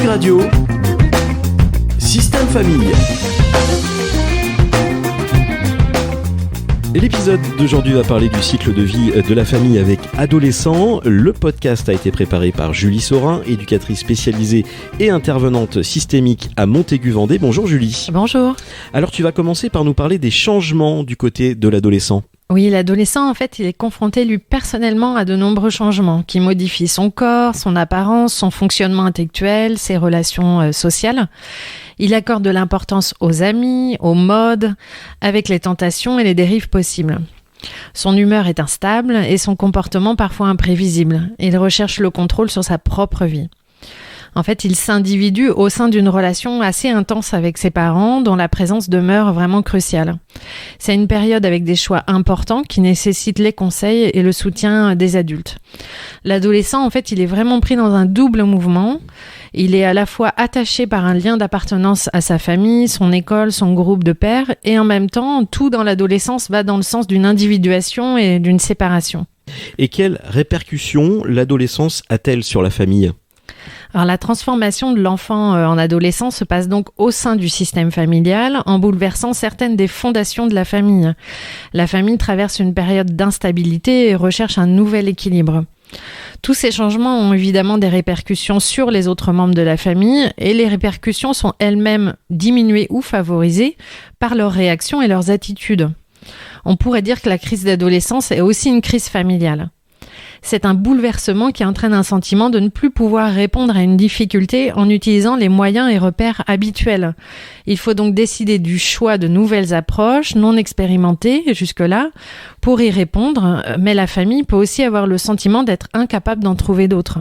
Tsugi Radio, Système Famille. Et l'épisode d'aujourd'hui va parler du cycle de vie de la famille avec adolescents. Le podcast a été préparé par Julie Saurin, éducatrice spécialisée et intervenante systémique à Montaigu-Vendée. Bonjour Julie. Bonjour. Alors tu vas commencer par nous parler des changements du côté de l'adolescent. Oui, l'adolescent, en fait, il est confronté, lui, personnellement, à de nombreux changements qui modifient son corps, son apparence, son fonctionnement intellectuel, ses relations sociales. Il accorde de l'importance aux amis, aux modes, avec les tentations et les dérives possibles. Son humeur est instable et son comportement parfois imprévisible. Il recherche le contrôle sur sa propre vie. En fait, il s'individue au sein d'une relation assez intense avec ses parents, dont la présence demeure vraiment cruciale. C'est une période avec des choix importants qui nécessitent les conseils et le soutien des adultes. L'adolescent, en fait, il est vraiment pris dans un double mouvement. Il est à la fois attaché par un lien d'appartenance à sa famille, son école, son groupe de pairs, et en même temps, tout dans l'adolescence va dans le sens d'une individuation et d'une séparation. Et quelles répercussions l'adolescence a-t-elle sur la famille ? Alors, la transformation de l'enfant en adolescent se passe donc au sein du système familial en bouleversant certaines des fondations de la famille. La famille traverse une période d'instabilité et recherche un nouvel équilibre. Tous ces changements ont évidemment des répercussions sur les autres membres de la famille et les répercussions sont elles-mêmes diminuées ou favorisées par leurs réactions et leurs attitudes. On pourrait dire que la crise d'adolescence est aussi une crise familiale. C'est un bouleversement qui entraîne un sentiment de ne plus pouvoir répondre à une difficulté en utilisant les moyens et repères habituels. Il faut donc décider du choix de nouvelles approches non expérimentées jusque-là pour y répondre, mais la famille peut aussi avoir le sentiment d'être incapable d'en trouver d'autres.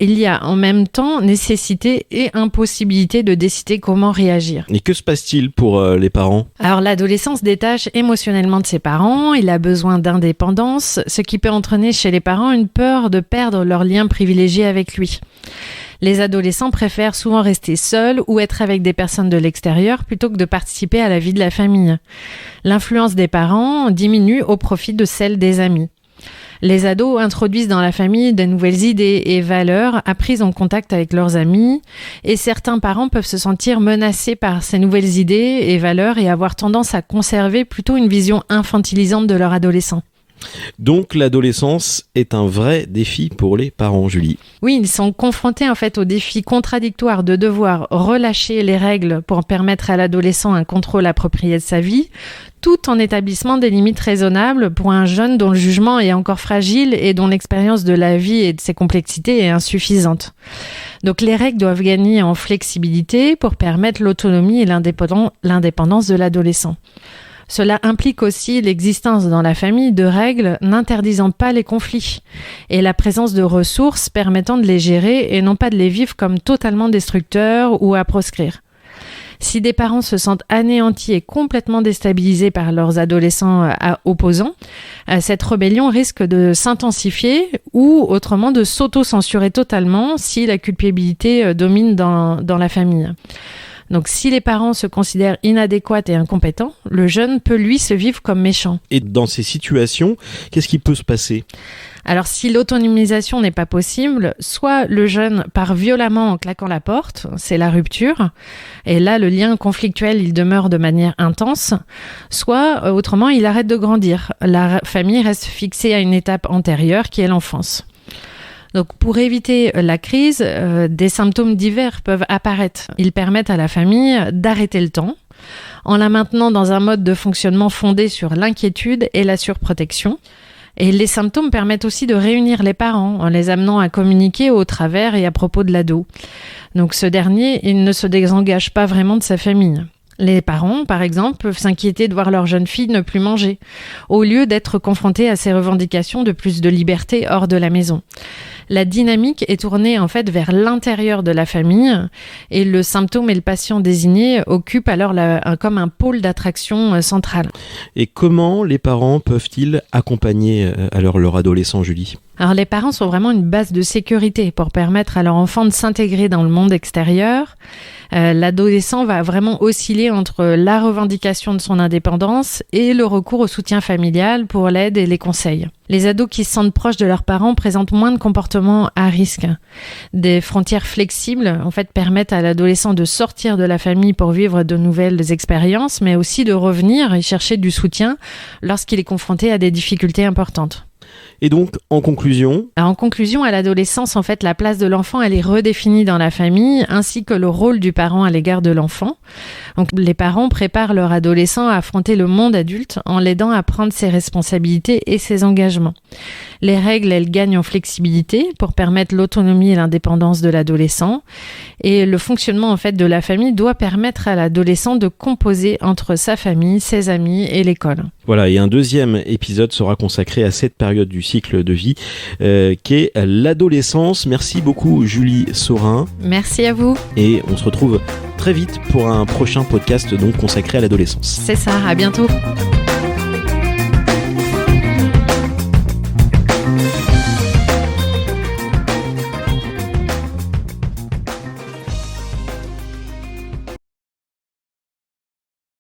Il y a en même temps nécessité et impossibilité de décider comment réagir. Et que se passe-t-il pour les parents ? Alors l'adolescent se détache émotionnellement de ses parents, il a besoin d'indépendance, ce qui peut entraîner chez les parents une peur de perdre leur lien privilégié avec lui. Les adolescents préfèrent souvent rester seuls ou être avec des personnes de l'extérieur plutôt que de participer à la vie de la famille. L'influence des parents diminue au profit de celle des amis. Les ados introduisent dans la famille de nouvelles idées et valeurs apprises en contact avec leurs amis et certains parents peuvent se sentir menacés par ces nouvelles idées et valeurs et avoir tendance à conserver plutôt une vision infantilisante de leur adolescent. Donc l'adolescence est un vrai défi pour les parents, Julie. Oui, ils sont confrontés en fait au défi contradictoire de devoir relâcher les règles pour permettre à l'adolescent un contrôle approprié de sa vie, tout en établissant des limites raisonnables pour un jeune dont le jugement est encore fragile et dont l'expérience de la vie et de ses complexités est insuffisante. Donc les règles doivent gagner en flexibilité pour permettre l'autonomie et l'indépendance de l'adolescent. Cela implique aussi l'existence dans la famille de règles n'interdisant pas les conflits et la présence de ressources permettant de les gérer et non pas de les vivre comme totalement destructeurs ou à proscrire. Si des parents se sentent anéantis et complètement déstabilisés par leurs adolescents opposants, cette rébellion risque de s'intensifier ou autrement de s'auto-censurer totalement si la culpabilité domine dans la famille. Donc si les parents se considèrent inadéquats et incompétents, le jeune peut lui se vivre comme méchant. Et dans ces situations, qu'est-ce qui peut se passer ? Alors si l'autonomisation n'est pas possible, soit le jeune part violemment en claquant la porte, c'est la rupture, et là le lien conflictuel il demeure de manière intense, soit autrement il arrête de grandir. La famille reste fixée à une étape antérieure qui est l'enfance. Donc, pour éviter la crise, des symptômes divers peuvent apparaître. Ils permettent à la famille d'arrêter le temps en la maintenant dans un mode de fonctionnement fondé sur l'inquiétude et la surprotection. Et les symptômes permettent aussi de réunir les parents en les amenant à communiquer au travers et à propos de l'ado. Donc, ce dernier, il ne se désengage pas vraiment de sa famille. Les parents, par exemple, peuvent s'inquiéter de voir leur jeune fille ne plus manger, au lieu d'être confrontés à ces revendications de plus de liberté hors de la maison. La dynamique est tournée en fait vers l'intérieur de la famille et le symptôme et le patient désigné occupent alors comme un pôle d'attraction central. Et comment les parents peuvent-ils accompagner alors leur adolescent, Julie ? Alors les parents sont vraiment une base de sécurité pour permettre à leur enfant de s'intégrer dans le monde extérieur. L'adolescent va vraiment osciller entre la revendication de son indépendance et le recours au soutien familial pour l'aide et les conseils. Les ados qui se sentent proches de leurs parents présentent moins de comportements à risque. Des frontières flexibles, en fait, permettent à l'adolescent de sortir de la famille pour vivre de nouvelles expériences, mais aussi de revenir et chercher du soutien lorsqu'il est confronté à des difficultés importantes. Et donc, en conclusion... Alors, en conclusion, à l'adolescence, en fait, la place de l'enfant, elle est redéfinie dans la famille, ainsi que le rôle du parent à l'égard de l'enfant. Donc, les parents préparent leur adolescent à affronter le monde adulte en l'aidant à prendre ses responsabilités et ses engagements. Les règles, elles gagnent en flexibilité pour permettre l'autonomie et l'indépendance de l'adolescent. Et le fonctionnement, en fait, de la famille doit permettre à l'adolescent de composer entre sa famille, ses amis et l'école. Voilà, et un deuxième épisode sera consacré à cette période du cycle de vie qui est l'adolescence. Merci beaucoup Julie Saurin. Merci à vous. Et on se retrouve très vite pour un prochain podcast donc consacré à l'adolescence. C'est ça, à bientôt.